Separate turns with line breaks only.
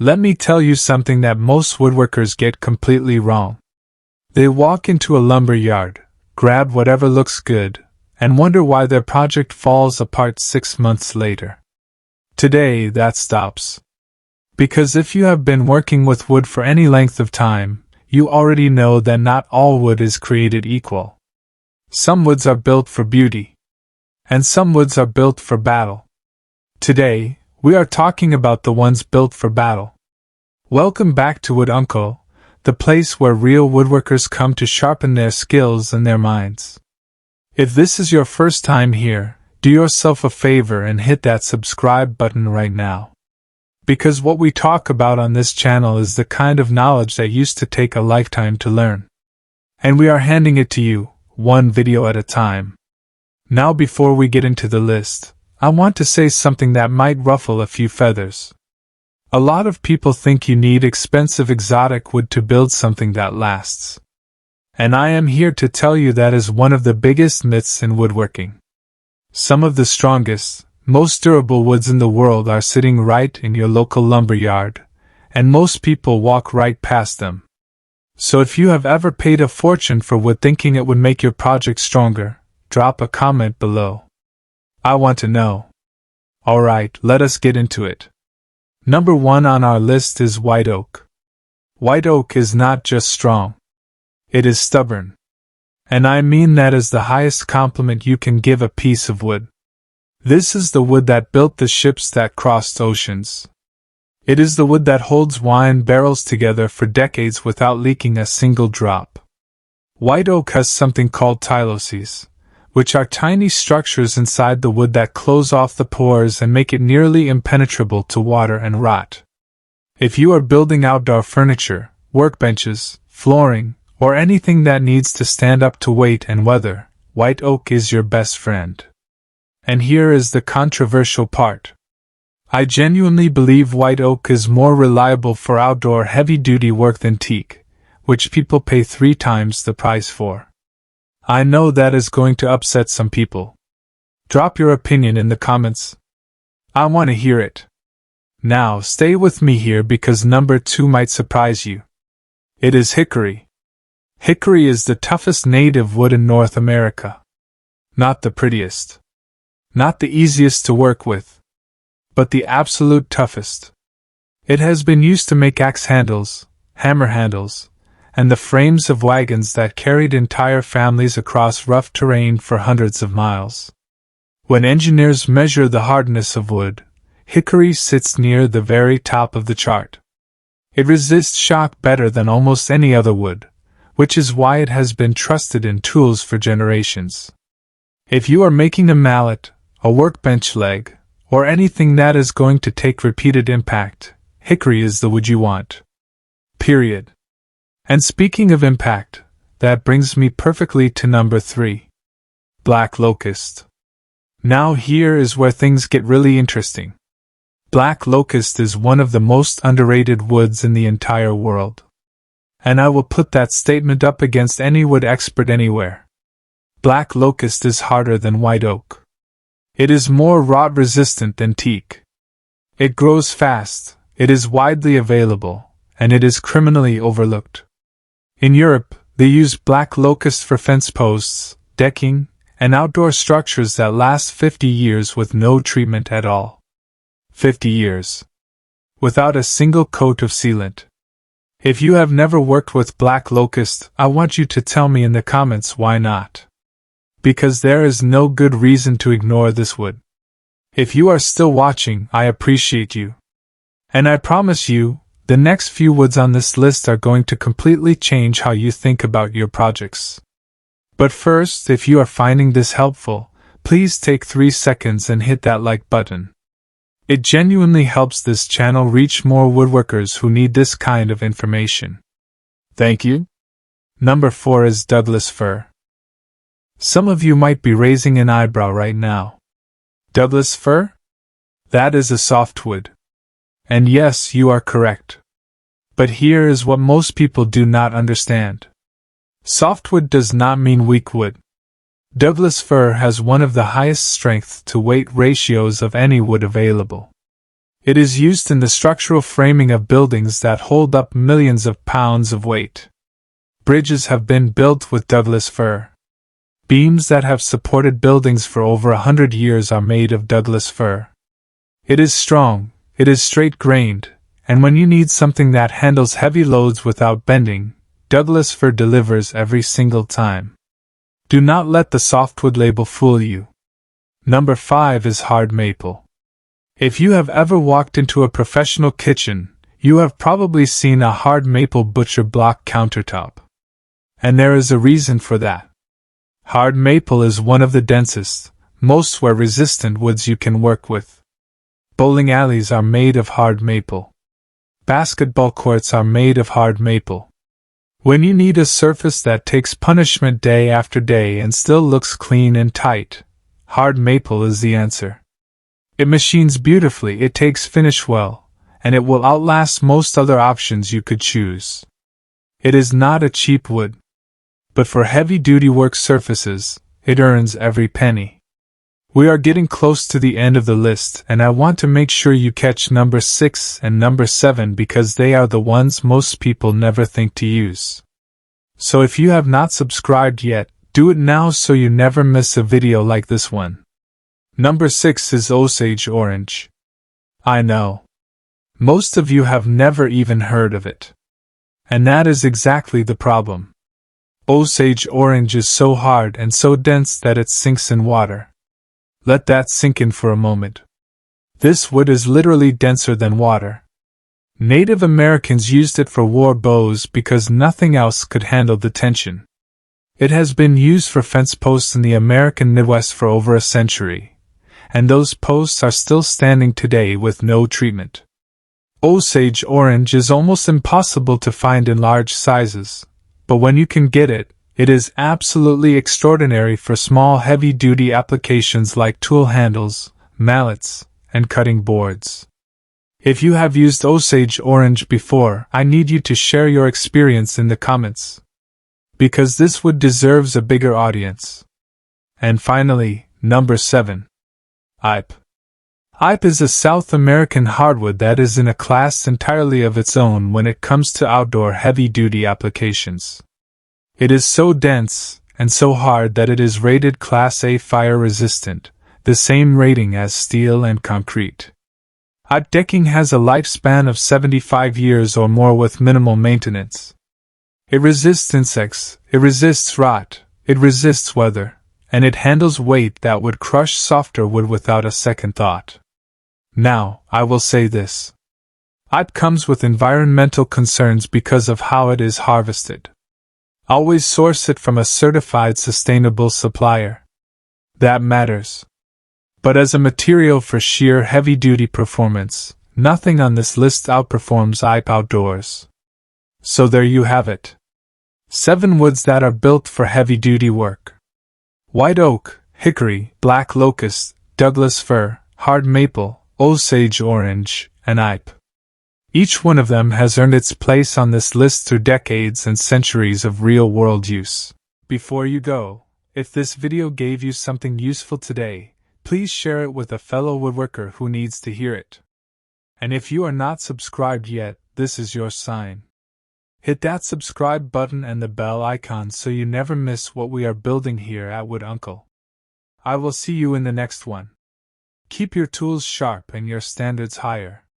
Let me tell you something that most woodworkers get completely wrong. They walk into a lumber yard, grab whatever looks good, and wonder why their project falls apart 6 months later. Today, that stops. Because if you have been working with wood for any length of time, you already know that not all wood is created equal. Some woods are built for beauty, and some woods are built for battle. Today, we are talking about the ones built for battle. Welcome back to Wood Uncle, the place where real woodworkers come to sharpen their skills and their minds. If this is your first time here, do yourself a favor and hit that subscribe button right now. Because what we talk about on this channel is the kind of knowledge that used to take a lifetime to learn. And we are handing it to you, one video at a time. Now before we get into the list, I want to say something that might ruffle a few feathers. A lot of people think you need expensive exotic wood to build something that lasts. And I am here to tell you that is one of the biggest myths in woodworking. Some of the strongest, most durable woods in the world are sitting right in your local lumber yard, and most people walk right past them. So if you have ever paid a fortune for wood thinking it would make your project stronger, drop a comment below. I want to know. Alright, let us get into it. Number 1 on our list is white oak. White oak is not just strong. It is stubborn. And I mean that as the highest compliment you can give a piece of wood. This is the wood that built the ships that crossed oceans. It is the wood that holds wine barrels together for decades without leaking a single drop. White oak has something called tyloses, which are tiny structures inside the wood that close off the pores and make it nearly impenetrable to water and rot. If you are building outdoor furniture, workbenches, flooring, or anything that needs to stand up to weight and weather, white oak is your best friend. And here is the controversial part. I genuinely believe white oak is more reliable for outdoor heavy-duty work than teak, which people pay 3 times the price for. I know that is going to upset some people. Drop your opinion in the comments. I want to hear it. Now stay with me here because number 2 might surprise you. It is hickory. Hickory is the toughest native wood in North America. Not the prettiest. Not the easiest to work with. But the absolute toughest. It has been used to make axe handles, hammer handles, and the frames of wagons that carried entire families across rough terrain for hundreds of miles. When engineers measure the hardness of wood, hickory sits near the very top of the chart. It resists shock better than almost any other wood, which is why it has been trusted in tools for generations. If you are making a mallet, a workbench leg, or anything that is going to take repeated impact, hickory is the wood you want. Period. And speaking of impact, that brings me perfectly to number 3. Black locust. Now here is where things get really interesting. Black locust is one of the most underrated woods in the entire world. And I will put that statement up against any wood expert anywhere. Black locust is harder than white oak. It is more rot-resistant than teak. It grows fast, it is widely available, and it is criminally overlooked. In Europe, they use black locust for fence posts, decking, and outdoor structures that last 50 years with no treatment at all. 50 years. Without a single coat of sealant. If you have never worked with black locust, I want you to tell me in the comments why not. Because there is no good reason to ignore this wood. If you are still watching, I appreciate you. And I promise you, the next few woods on this list are going to completely change how you think about your projects. But first, if you are finding this helpful, please take 3 seconds and hit that like button. It genuinely helps this channel reach more woodworkers who need this kind of information. Thank you. Number 4 is Douglas fir. Some of you might be raising an eyebrow right now. Douglas fir? That is a softwood. And yes, you are correct. But here is what most people do not understand. Softwood does not mean weak wood. Douglas fir has one of the highest strength-to-weight ratios of any wood available. It is used in the structural framing of buildings that hold up millions of pounds of weight. Bridges have been built with Douglas fir. Beams that have supported buildings for over 100 years are made of Douglas fir. It is strong, it is straight-grained, and when you need something that handles heavy loads without bending, Douglas fir delivers every single time. Do not let the softwood label fool you. Number 5 is hard maple. If you have ever walked into a professional kitchen, you have probably seen a hard maple butcher block countertop. And there is a reason for that. Hard maple is one of the densest, most wear-resistant woods you can work with. Bowling alleys are made of hard maple. Basketball courts are made of hard maple. When you need a surface that takes punishment day after day and still looks clean and tight, hard maple is the answer. It machines beautifully, it takes finish well, and it will outlast most other options you could choose. It is not a cheap wood. But for heavy-duty work surfaces, it earns every penny. We are getting close to the end of the list, and I want to make sure you catch number 6 and number 7 because they are the ones most people never think to use. So if you have not subscribed yet, do it now so you never miss a video like this one. Number 6 is Osage Orange. I know. Most of you have never even heard of it. And that is exactly the problem. Osage Orange is so hard and so dense that it sinks in water. Let that sink in for a moment. This wood is literally denser than water. Native Americans used it for war bows because nothing else could handle the tension. It has been used for fence posts in the American Midwest for over a century, and those posts are still standing today with no treatment. Osage Orange is almost impossible to find in large sizes, but when you can get it, it is absolutely extraordinary for small heavy-duty applications like tool handles, mallets, and cutting boards. If you have used Osage Orange before, I need you to share your experience in the comments. Because this wood deserves a bigger audience. And finally, number 7. Ipe. Ipe is a South American hardwood that is in a class entirely of its own when it comes to outdoor heavy-duty applications. It is so dense and so hard that it is rated Class A fire-resistant, the same rating as steel and concrete. Ipe decking has a lifespan of 75 years or more with minimal maintenance. It resists insects, it resists rot, it resists weather, and it handles weight that would crush softer wood without a second thought. Now, I will say this. Ipe comes with environmental concerns because of how it is harvested. Always source it from a certified sustainable supplier. That matters. But as a material for sheer heavy-duty performance, nothing on this list outperforms Ipe outdoors. So there you have it. 7 woods that are built for heavy-duty work. White oak, hickory, black locust, Douglas fir, hard maple, Osage Orange, and Ipe. Each one of them has earned its place on this list through decades and centuries of real-world use. Before you go, if this video gave you something useful today, please share it with a fellow woodworker who needs to hear it. And if you are not subscribed yet, this is your sign. Hit that subscribe button and the bell icon so you never miss what we are building here at Wood Uncle. I will see you in the next one. Keep your tools sharp and your standards higher.